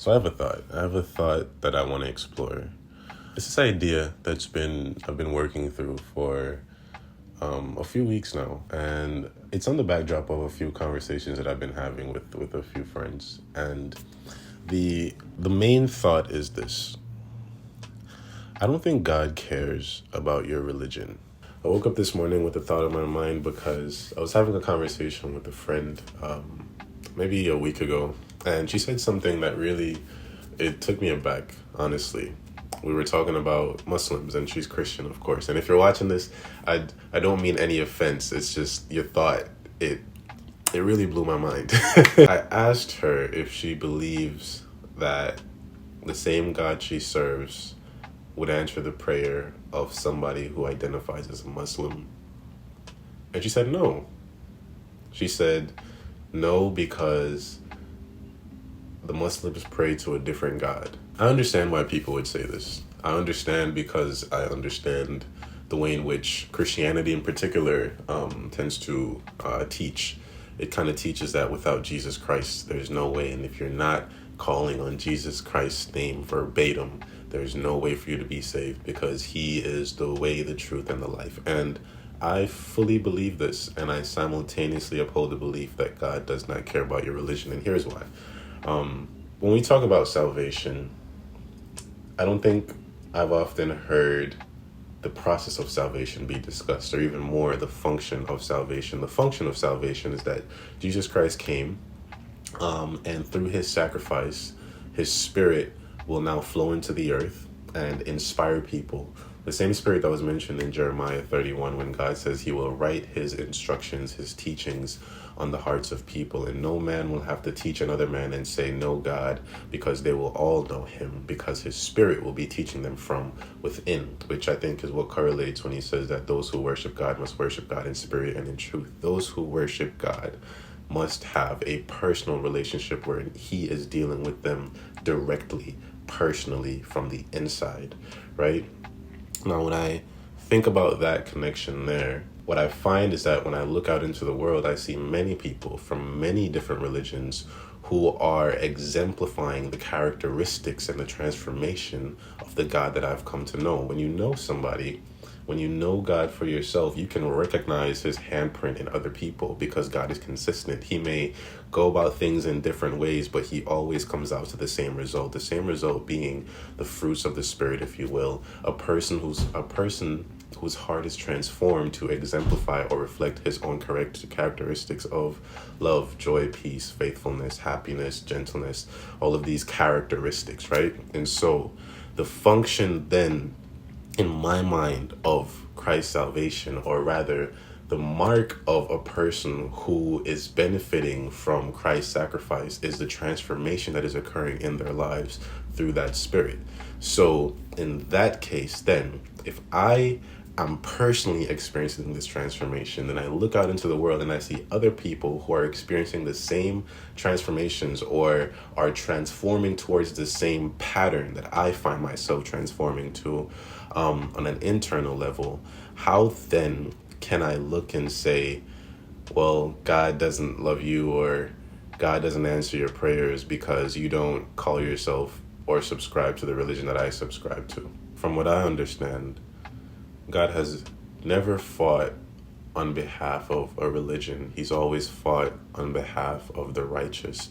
So I have a thought that I want to explore. It's this idea I've been working through for a few weeks now, and it's on the backdrop of a few conversations that I've been having with a few friends. And the main thought is this: I don't think God cares about your religion. I woke up this morning with a thought in my mind because I was having a conversation with a friend maybe a week ago, and she said something that really, it took me aback, honestly. We were talking about Muslims, and she's Christian, of course. And if you're watching this, I don't mean any offense. It's just your thought. It really blew my mind. I asked her if she believes that the same God she serves would answer the prayer of somebody who identifies as a Muslim. And she said no. She said no because the Muslims pray to a different God. I understand why people would say this. I understand because I understand the way in which Christianity in particular tends to teach. It kind of teaches that without Jesus Christ, there's no way. And if you're not calling on Jesus Christ's name verbatim, there's no way for you to be saved, because he is the way, the truth, and the life. And I fully believe this, and I simultaneously uphold the belief that God does not care about your religion. And here's why. When we talk about salvation, I don't think I've often heard the process of salvation be discussed, or even more, the function of salvation. The function of salvation is that Jesus Christ came, and through his sacrifice, his spirit will now flow into the earth and inspire people. The same spirit that was mentioned in Jeremiah 31, when God says he will write his instructions, his teachings on the hearts of people, and no man will have to teach another man and say, "Know God," because they will all know him, because his spirit will be teaching them from within, which I think is what correlates when he says that those who worship God must worship God in spirit and in truth. Those who worship God must have a personal relationship where he is dealing with them directly, personally, from the inside, right? Now, when I think about that connection there, what I find is that when I look out into the world, I see many people from many different religions who are exemplifying the characteristics and the transformation of the God that I've come to know. When you know somebody, when you know God for yourself, you can recognize his handprint in other people, because God is consistent. He may go about things in different ways, but he always comes out to the same result being the fruits of the Spirit, if you will. A person whose heart is transformed to exemplify or reflect his own characteristics of love, joy, peace, faithfulness, happiness, gentleness, all of these characteristics, right? And so the function then, in my mind, of Christ's salvation, or rather the mark of a person who is benefiting from Christ's sacrifice, is the transformation that is occurring in their lives through that spirit. So in that case, then, if I am personally experiencing this transformation, then I look out into the world and I see other people who are experiencing the same transformations, or are transforming towards the same pattern that I find myself transforming to on an internal level. How then can I look and say, well, God doesn't love you, or God doesn't answer your prayers because you don't call yourself or subscribe to the religion that I subscribe to? From what I understand, God has never fought on behalf of a religion. He's always fought on behalf of the righteous.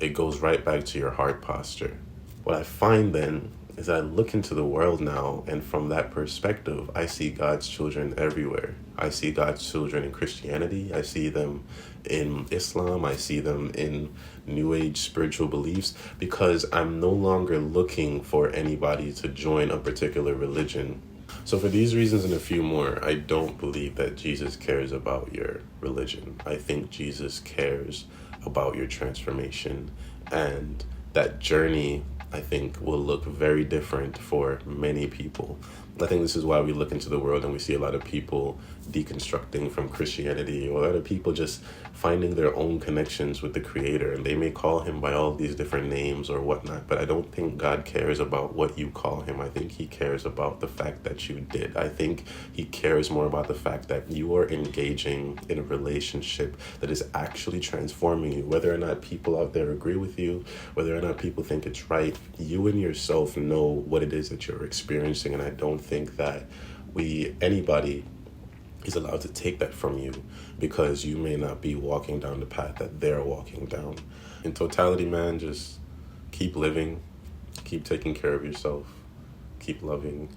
It goes right back to your heart posture. What I find then is I look into the world now, and from that perspective, I see God's children everywhere. I see God's children in Christianity. I see them in Islam. I see them in New Age spiritual beliefs, because I'm no longer looking for anybody to join a particular religion. So for these reasons and a few more, I don't believe that Jesus cares about your religion. I think Jesus cares about your transformation, and that journey, I think, will look very different for many people. I think this is why we look into the world and we see a lot of people deconstructing from Christianity, or a lot of people just finding their own connections with the Creator, and they may call him by all these different names or whatnot, but I don't think God cares about what you call him. I think he cares about the fact that you did. I think he cares more about the fact that you are engaging in a relationship that is actually transforming you. Whether or not people out there agree with you, whether or not people think it's right, you and yourself know what it is that you're experiencing, and I don't think that anybody is allowed to take that from you, because you may not be walking down the path that they're walking down. In totality, man, just keep living, keep taking care of yourself, keep loving,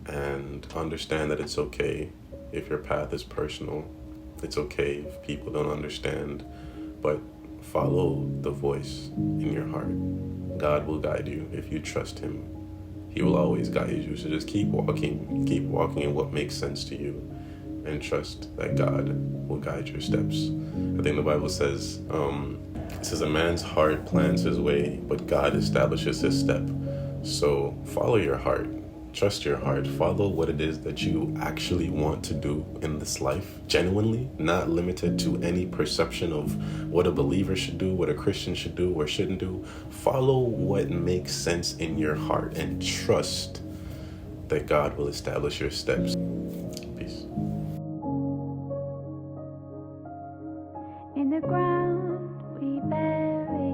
and understand that it's okay if your path is personal. It's okay if people don't understand, but follow the voice in your heart. God will guide you if you trust him. He will always guide you. So just keep walking in what makes sense to you, and trust that God will guide your steps. I think the Bible says, it says a man's heart plans his way, but God establishes his step. So follow your heart, trust your heart, follow what it is that you actually want to do in this life, genuinely, not limited to any perception of what a believer should do, what a Christian should do or shouldn't do. Follow what makes sense in your heart, and trust that God will establish your steps. Peace. In the ground we bury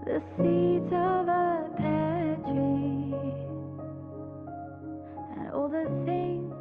the seeds of a pear tree, and all the things